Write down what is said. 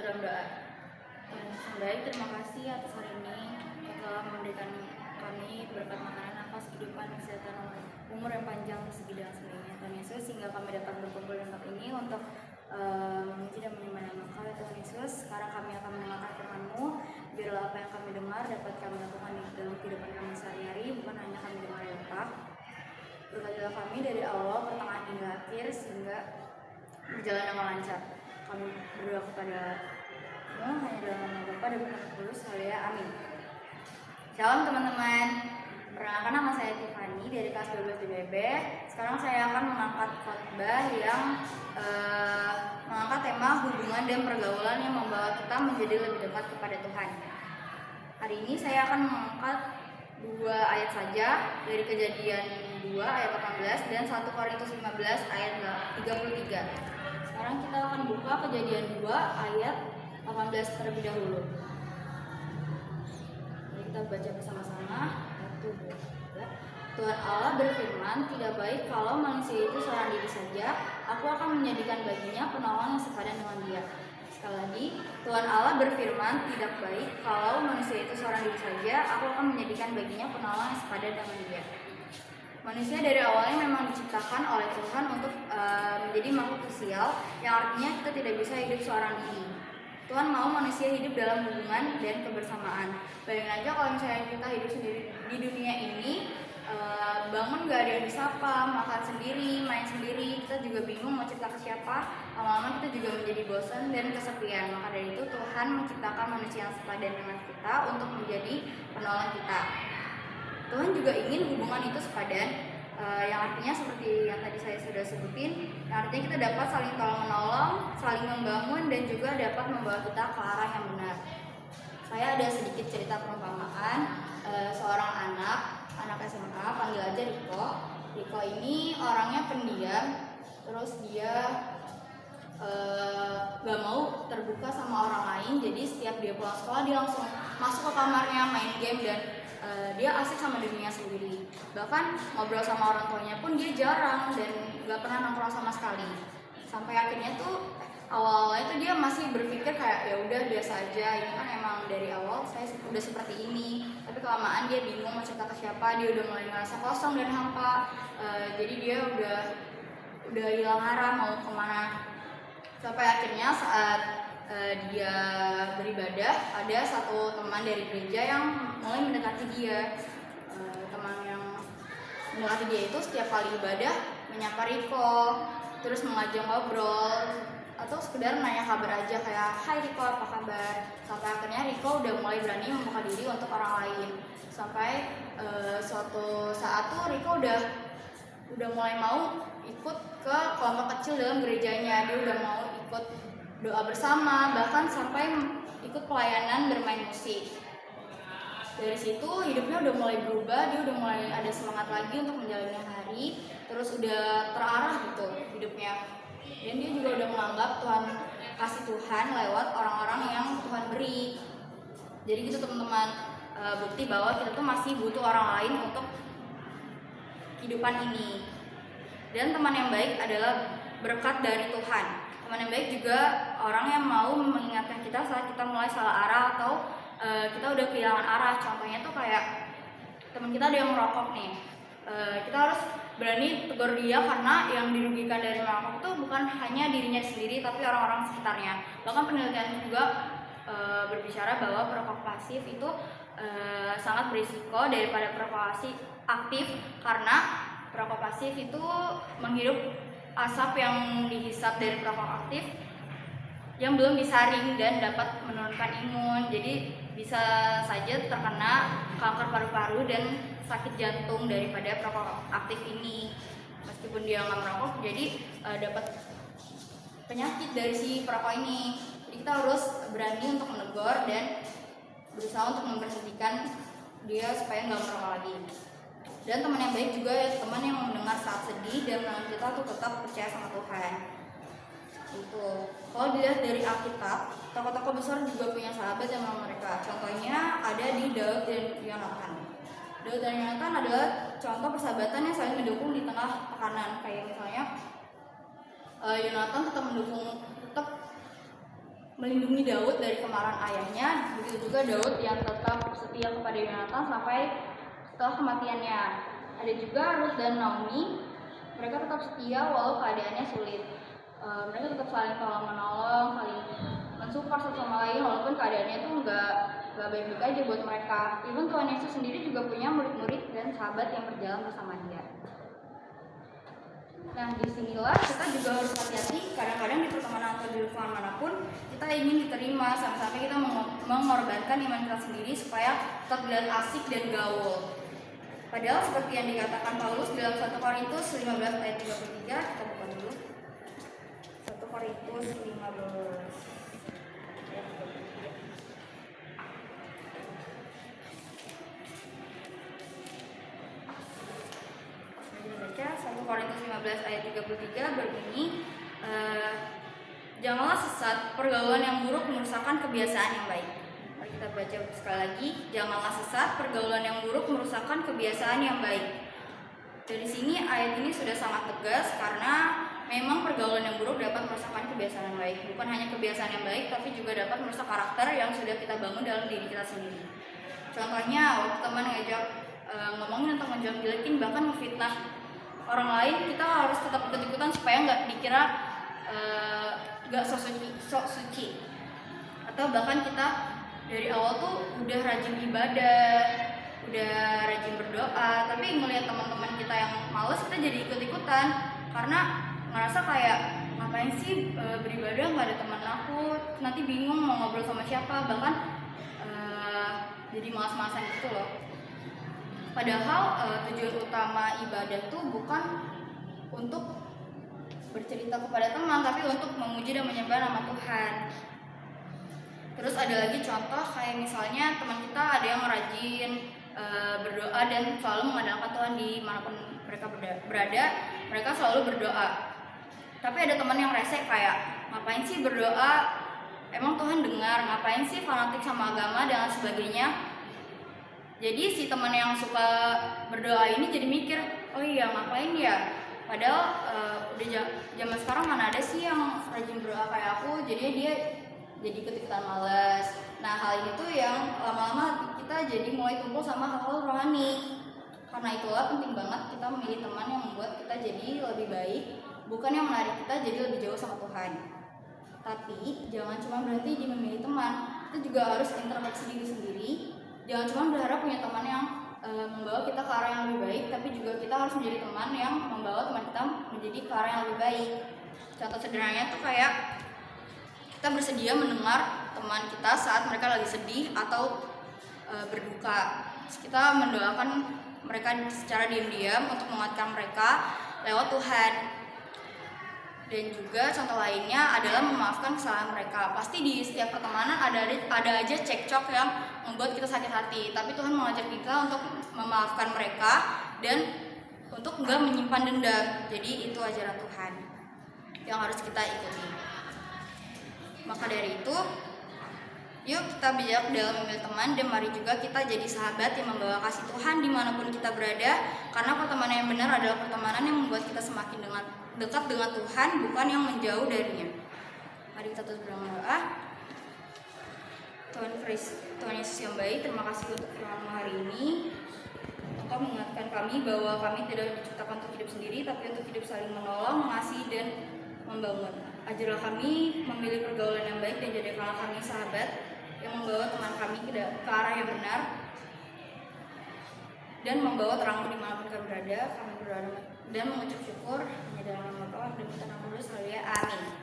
dalam doa. Baik, terima kasih atas hari ini telah memberikan kami berkat makanan, nafas, kehidupan, kesehatan, umur yang panjang, rezeki dan sebagainya. Tuhan Yesus, sehingga kami dapat berkumpul di tempat ini untuk memuji dan menyembah nama Engkau, ya Tuhan Yesus. Sekarang kami akan mendengarkan firman-Mu. Biarlah apa yang kami dengar dapat kami lakukan di dalam kehidupan kami sehari-hari, bukan hanya kami dengar ya Pak. Berkatilah kami dari awal, pertengahan hingga akhir, sehingga berjalan dengan lancar. Kami berdoa kepada-Mu hanya dalam nama Bapa dan Putra dan Roh Kudus. Haleluya, amin. Shalom teman-teman. Perkenalkan, nama saya Tiffany dari kelas 12 DBB. Sekarang saya akan mengangkat khotbah yang mengangkat tema hubungan dan pergaulan yang membawa kita menjadi lebih dekat kepada Tuhan. Hari ini saya akan mengangkat 2 ayat saja dari Kejadian 2 ayat 18 dan 1 Korintus 15 ayat 33. Sekarang kita akan buka Kejadian 2 ayat 18 terlebih dahulu. Jadi kita baca bersama-sama. 1, 2, 3. Tuhan Allah berfirman, tidak baik kalau manusia itu seorang diri saja. Aku akan menjadikan baginya penolong yang sepadan dengan dia. Sekali lagi, Tuhan Allah berfirman, tidak baik kalau manusia itu seorang diri saja. Aku akan menjadikan baginya penolong yang sepadan dengan dia. Manusia dari awalnya memang diciptakan oleh Tuhan untuk menjadi makhluk sosial, yang artinya kita tidak bisa hidup seorang diri. Tuhan mau manusia hidup dalam hubungan dan kebersamaan. Bayangin aja kalau misalnya kita hidup sendiri di dunia ini, bangun gak ada yang disapa, makan sendiri, main sendiri, kita juga bingung mau cerita ke siapa. Lama-lama kita juga menjadi bosan dan kesepian. Maka dari itu Tuhan menciptakan manusia yang sepadan dengan kita untuk menjadi penolong kita. Tuhan juga ingin hubungan itu sepadan, yang artinya seperti yang tadi saya sudah sebutin, yang artinya kita dapat saling tolong-menolong, saling membangun, dan juga dapat membawa kita ke arah yang benar. Saya ada sedikit cerita perumpamaan. Seorang anak SMA, panggil aja Riko. Riko ini orangnya pendiam, terus dia gak mau terbuka sama orang lain. Jadi setiap dia pulang sekolah dia langsung masuk ke kamarnya main game dan dia asik sama dirinya sendiri. Bahkan ngobrol sama orang tuanya pun dia jarang dan gak pernah nongkrong sama sekali. Sampai akhirnya tuh awal-awalnya tuh dia masih berpikir kayak ya udah biasa aja, ini kan emang dari awal saya udah seperti ini. Tapi kelamaan dia bingung mau cerita ke siapa, dia udah mulai ngerasa kosong dan hampa. Jadi dia udah hilang arah mau kemana. Sampai akhirnya saat dia beribadah, ada satu teman dari gereja yang mulai mendekati dia. Teman yang mendekati dia itu setiap kali ibadah menyapa Riko, terus mengajak ngobrol, atau sekedar nanya kabar aja kayak hai Riko apa kabar. Sampai akhirnya Riko udah mulai berani membuka diri untuk orang lain. Sampai suatu saat tuh Riko udah mulai mau ikut ke kelompok kecil dalam gerejanya. Dia udah mau ikut doa bersama, bahkan sampai ikut pelayanan bermain musik. Dari situ hidupnya udah mulai berubah, dia udah mulai ada semangat lagi untuk menjalani hari, terus udah terarah gitu hidupnya. Dan dia juga udah menganggap kasih Tuhan lewat orang-orang yang Tuhan beri. Jadi gitu teman-teman, bukti bahwa kita tuh masih butuh orang lain untuk kehidupan ini. Dan teman yang baik adalah berkat dari Tuhan. Teman yang baik juga orang yang mau mengingatkan kita saat kita mulai salah arah atau kita udah kehilangan arah. Contohnya tuh kayak teman kita ada yang merokok nih, kita harus berani tegur dia karena yang dirugikan dari merokok itu bukan hanya dirinya sendiri tapi orang-orang sekitarnya. Bahkan penelitian juga berbicara bahwa perokok pasif itu sangat berisiko daripada perokok aktif, karena perokok pasif itu menghirup asap yang dihisap dari perokok aktif yang belum disaring dan dapat menurunkan imun. Jadi bisa saja terkena kanker paru-paru dan sakit jantung daripada perokok aktif ini. Meskipun dia nggak merokok, jadi dapat penyakit dari si perokok ini. Jadi kita harus berani untuk menegur dan berusaha untuk memberhentikan dia supaya nggak merokok lagi. Dan teman yang baik juga ya teman yang mendengar saat sedih dan menolong kita untuk tetap percaya sama Tuhan. Itu kalau dilihat dari Alkitab, tokoh-tokoh besar juga punya sahabat yang menolong mereka. Contohnya ada di Daud dan Yonatan. Daud dan Yonatan adalah contoh persahabatan yang saling mendukung di tengah tekanan. Kayak misalnya Yonatan tetap melindungi Daud dari kemarahan ayahnya. Begitu juga Daud yang tetap setia kepada Yonatan sampai setelah kematiannya. Ada juga Ruth dan Naomi, mereka tetap setia walau keadaannya sulit. Mereka tetap saling tolong menolong, saling mensupport satu sama lain walaupun keadaannya itu nggak baik-baik aja buat mereka. Even Tuhan Yesus sendiri juga punya murid-murid dan sahabat yang berjalan bersama Dia. Nah, disinilah kita juga harus hati-hati. Kadang-kadang di pertemanan atau di lingkungan manapun kita ingin diterima sampai-sampai kita mengorbankan iman kita sendiri supaya tetap terlihat asik dan gaul. Padahal seperti yang dikatakan Paulus dalam 1 Korintus 15 ayat 33, kita buka dulu. 1 Korintus 15 ayat 33. Baca 1 Korintus 15 ayat 33 berbunyi, janganlah sesat, pergaulan yang buruk merusakkan kebiasaan yang baik. Mari kita baca sekali lagi, janganlah sesat, pergaulan yang buruk merusakkan kebiasaan yang baik. Dari sini ayat ini sudah sangat tegas karena memang pergaulan yang buruk dapat merusakkan kebiasaan yang baik. Bukan hanya kebiasaan yang baik, tapi juga dapat merusak karakter yang sudah kita bangun dalam diri kita sendiri. Contohnya, waktu teman ngajak ngomongin tentang menjelek-jelekin, bahkan ngefitnah orang lain, kita harus tetap ikut-ikutan supaya nggak dikira nggak sok suci. Atau bahkan kita dari awal tuh udah rajin ibadah, udah rajin berdoa, tapi ngelihat teman-teman kita yang males, kita jadi ikut-ikutan karena ngerasa kayak ngapain sih beribadah nggak ada teman aku, nanti bingung mau ngobrol sama siapa, bahkan jadi malas-malasan gitu loh. Padahal tujuan utama ibadah tuh bukan untuk bercerita kepada teman, tapi untuk memuji dan menyembah nama Tuhan. Terus ada lagi contoh kayak misalnya teman kita ada yang rajin berdoa dan selalu mengandalkan Tuhan dimanapun mereka berada, mereka selalu berdoa. Tapi ada teman yang rese kayak, ngapain sih berdoa, emang Tuhan dengar, ngapain sih fanatik sama agama dan sebagainya. Jadi si teman yang suka berdoa ini jadi mikir, oh iya ngapain ya, padahal udah zaman sekarang mana ada sih yang rajin berdoa kayak aku, jadi dia jadi ikut-ikutan males. Nah, hal ini tuh yang lama-lama kita jadi mulai tumpul sama hal-hal rohani. Karena itulah penting banget kita memilih teman yang membuat kita jadi lebih baik, bukan yang menarik kita jadi lebih jauh sama Tuhan. Tapi jangan cuma berhenti di memilih teman, kita juga harus introspeksi diri sendiri. Jangan cuma berharap punya teman yang membawa kita ke arah yang lebih baik, tapi juga kita harus menjadi teman yang membawa teman kita menjadi ke arah yang lebih baik. Contoh sederhananya tuh kayak kita bersedia mendengar teman kita saat mereka lagi sedih atau berduka. Kita mendoakan mereka secara diam-diam untuk menguatkan mereka lewat Tuhan. Dan juga contoh lainnya adalah memaafkan kesalahan mereka. Pasti di setiap pertemanan ada aja cekcok yang membuat kita sakit hati, tapi Tuhan mengajar kita untuk memaafkan mereka dan untuk enggak menyimpan dendam. Jadi itu ajaran Tuhan yang harus kita ikuti. Maka dari itu, yuk kita bijak dalam memilih teman, dan mari juga kita jadi sahabat yang membawa kasih Tuhan dimanapun kita berada. Karena pertemanan yang benar adalah pertemanan yang membuat kita semakin dekat dengan Tuhan, bukan yang menjauh darinya. Mari kita terus berdoa. Tuhan Yesus yang baik, terima kasih untuk firman-Mu hari ini. Engkau mengingatkan kami bahwa kami tidak diciptakan untuk hidup sendiri, tapi untuk hidup saling menolong, mengasihi, dan membangun. Ajarlah kami memilih pergaulan yang baik dan jadikanlah kami sahabat yang membawa teman kami ke arah yang benar dan membawa terang dimanapun kami berada. Kami berdoa dan mengucap syukur hanya dalam nama Bapa dan Putra dan Roh Kudus. Haleluya. Amin.